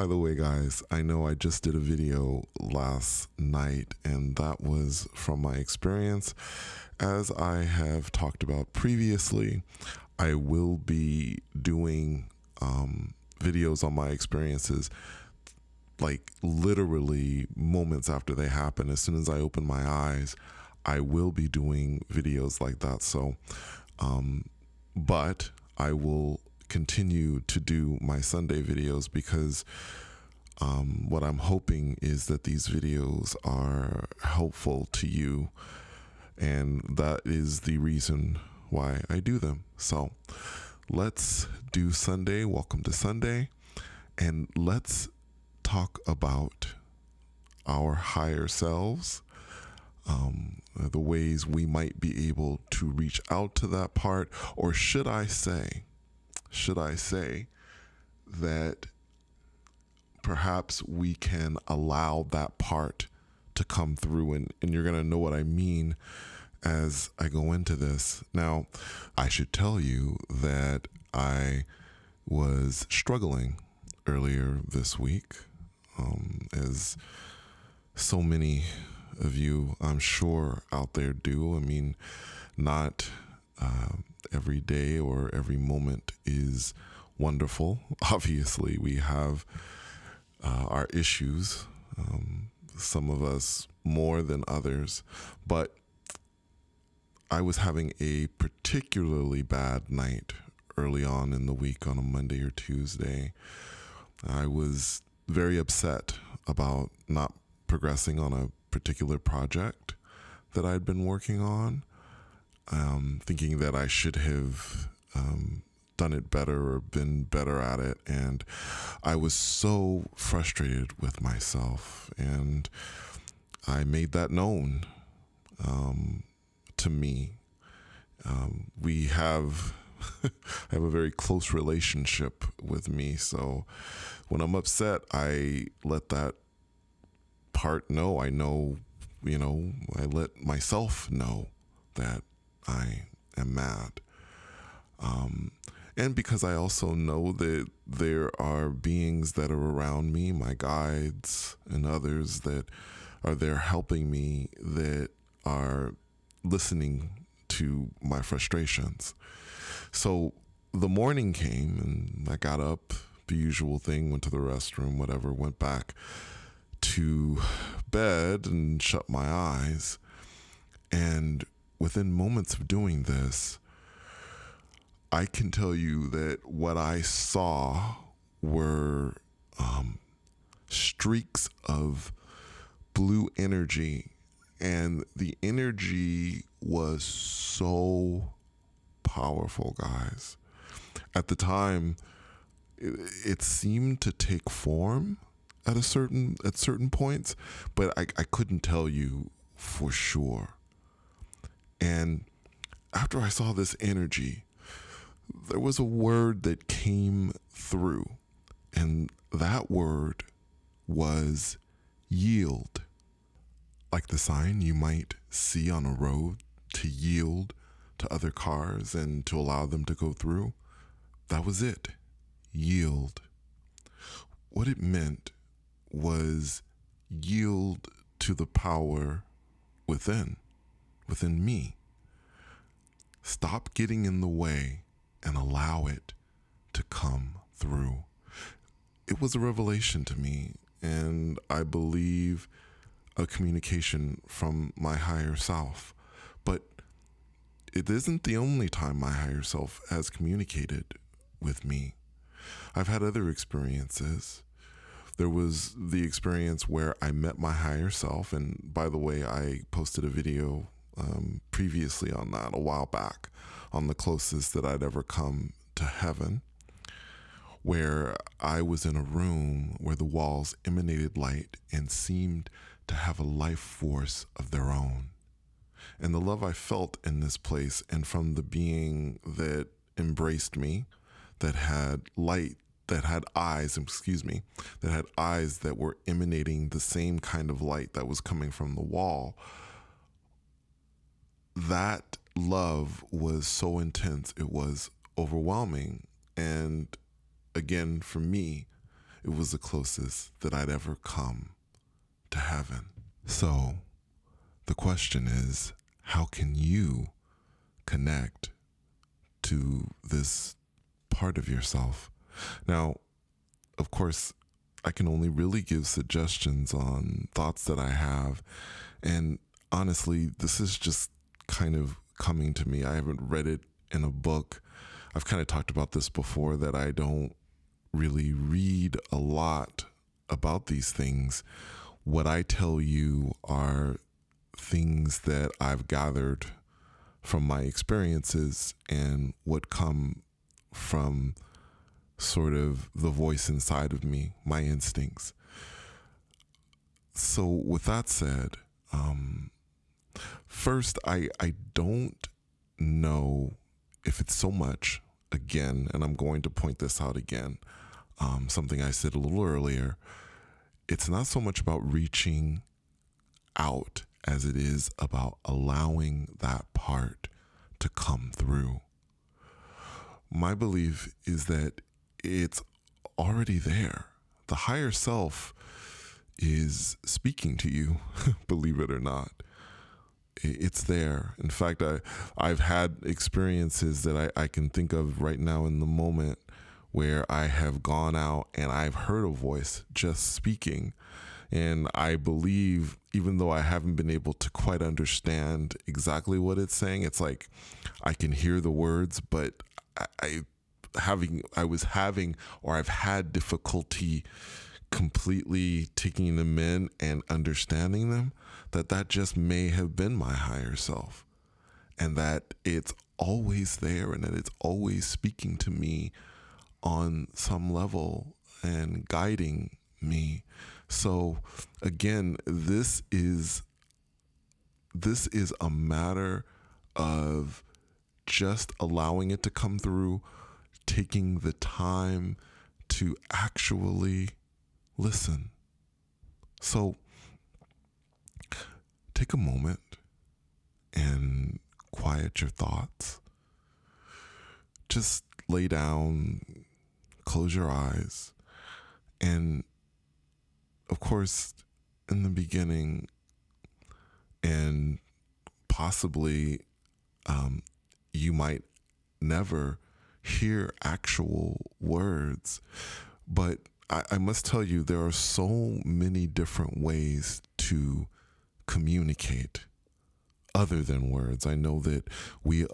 By the way, guys, I know I just did a video last night, and that was from my experience. As I have talked about previously, I will be doing videos on my experiences like literally moments after they happen. As soon as I open my eyes, I will be doing videos like that. So, but I will continue to do my Sunday videos because what I'm hoping is that these videos are helpful to you, and that is the reason why I do them. So let's do Sunday. Welcome to Sunday, and let's talk about our higher selves, the ways we might be able to reach out to that part, or should I say that perhaps we can allow that part to come through, and you're going to know what I mean as I go into this. Now, I should tell you that I was struggling earlier this week, as so many of you, I'm sure, out there do. I mean, not every day or every moment is wonderful. Obviously, we have our issues, some of us more than others, but I was having a particularly bad night early on in the week on a Monday or Tuesday. I was very upset about not progressing on a particular project that I'd been working on, thinking that I should have done it better or been better at it. And I was so frustrated with myself, and I made that known to me. We have I have a very close relationship with me, so when I'm upset, I let that part know. I know, I let myself know that I am mad. And because I also know that there are beings that are around me, my guides and others that are there helping me, that are listening to my frustrations. So the morning came, and I got up, the usual thing, went to the restroom, whatever, went back to bed and shut my eyes. And within moments of doing this, I can tell you that what I saw were streaks of blue energy, and the energy was so powerful, guys. At the time, it seemed to take form at certain points, but I couldn't tell you for sure. And after I saw this energy, there was a word that came through, and that word was yield. Like the sign you might see on a road to yield to other cars and to allow them to go through. That was it. Yield. What it meant was yield to the power within me. Stop getting in the way and allow it to come through. It was a revelation to me, and I believe a communication from my higher self. But it isn't the only time my higher self has communicated with me. I've had other experiences. There was the experience where I met my higher self, and by the way, I posted a video previously on that a while back, on the closest that I'd ever come to heaven, where I was in a room where the walls emanated light and seemed to have a life force of their own. And the love I felt in this place, and from the being that embraced me, that had light, that had eyes that were emanating the same kind of light that was coming from the wall, that love was so intense, it was overwhelming. And again, for me, it was the closest that I'd ever come to heaven. So the question is, how can you connect to this part of yourself? Now, of course, I can only really give suggestions on thoughts that I have. And honestly, this is just kind of coming to me. I haven't read it in a book. I've kind of talked about this before, that I don't really read a lot about these things. What I tell you are things that I've gathered from my experiences and what come from sort of the voice inside of me, my instincts. So with that said, first, I don't know if it's so much, again, and I'm going to point this out again, something I said a little earlier, it's not so much about reaching out as it is about allowing that part to come through. My belief is that it's already there. The higher self is speaking to you, believe it or not. It's there. In fact, I've had experiences that I can think of right now in the moment where I have gone out and I've heard a voice just speaking. And I believe, even though I haven't been able to quite understand exactly what it's saying, it's like I can hear the words, but I've had difficulty completely taking them in and understanding them, that just may have been my higher self, and that it's always there and that it's always speaking to me on some level and guiding me. So again, this is a matter of just allowing it to come through, taking the time to actually listen. So take a moment and quiet your thoughts. Just lay down, close your eyes, and of course, in the beginning, and possibly you might never hear actual words, but I must tell you, there are so many different ways to communicate other than words. I know that we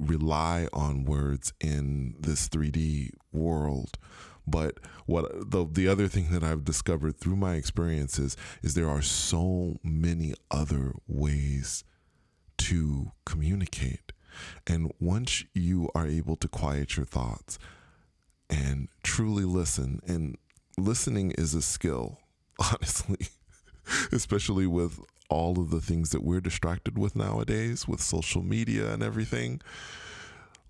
rely on words in this 3D world, but the other thing that I've discovered through my experiences is there are so many other ways to communicate. And once you are able to quiet your thoughts and truly listen, and listening is a skill, honestly, especially with all of the things that we're distracted with nowadays, with social media and everything.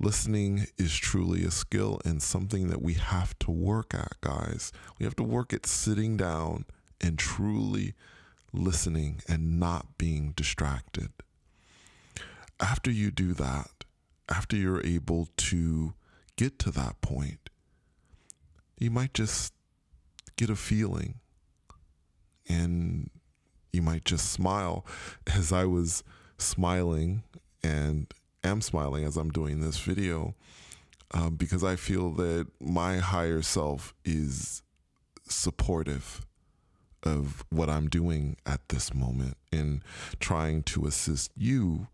Listening is truly a skill and something that we have to work at, guys. We have to work at sitting down and truly listening and not being distracted. After you do that, after you're able to get to that point, you might just get a feeling and you might just smile, as I was smiling and am smiling as I'm doing this video, because I feel that my higher self is supportive of what I'm doing at this moment in trying to assist you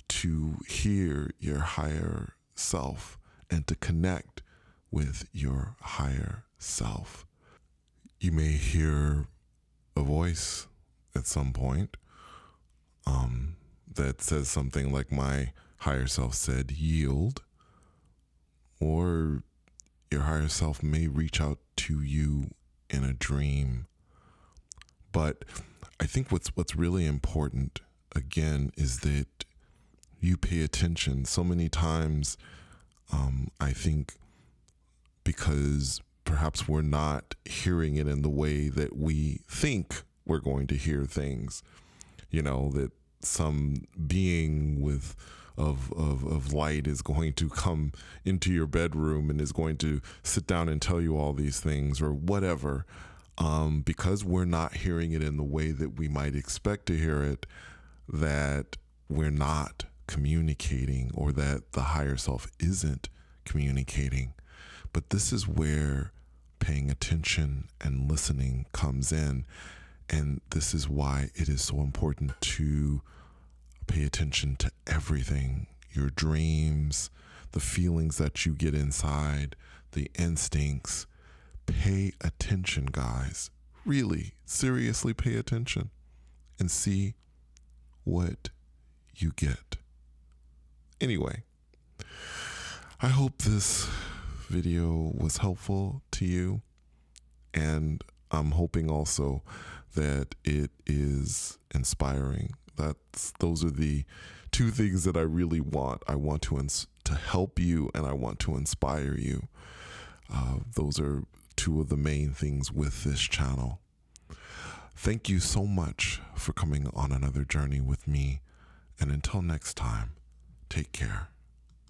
to hear your higher self and to connect with your higher self. You may hear a voice at some point that says something like, my higher self said yield, or your higher self may reach out to you in a dream. But I think what's really important, again, is that you pay attention. So many times, I think because perhaps we're not hearing it in the way that we think we're going to hear things, that some being with of light is going to come into your bedroom and is going to sit down and tell you all these things or whatever. Because we're not hearing it in the way that we might expect to hear it, that we're not communicating, or that the higher self isn't communicating. But this is where paying attention and listening comes in. And this is why it is so important to pay attention to everything, your dreams, the feelings that you get inside, the instincts. Pay attention, guys. Really, seriously pay attention and see what you get. Anyway, I hope this video was helpful to you, and I'm hoping also that it is inspiring. Those are the two things that I really want. I want to help you, and I want to inspire you. Those are two of the main things with this channel. Thank you so much for coming on another journey with me. And until next time, take care.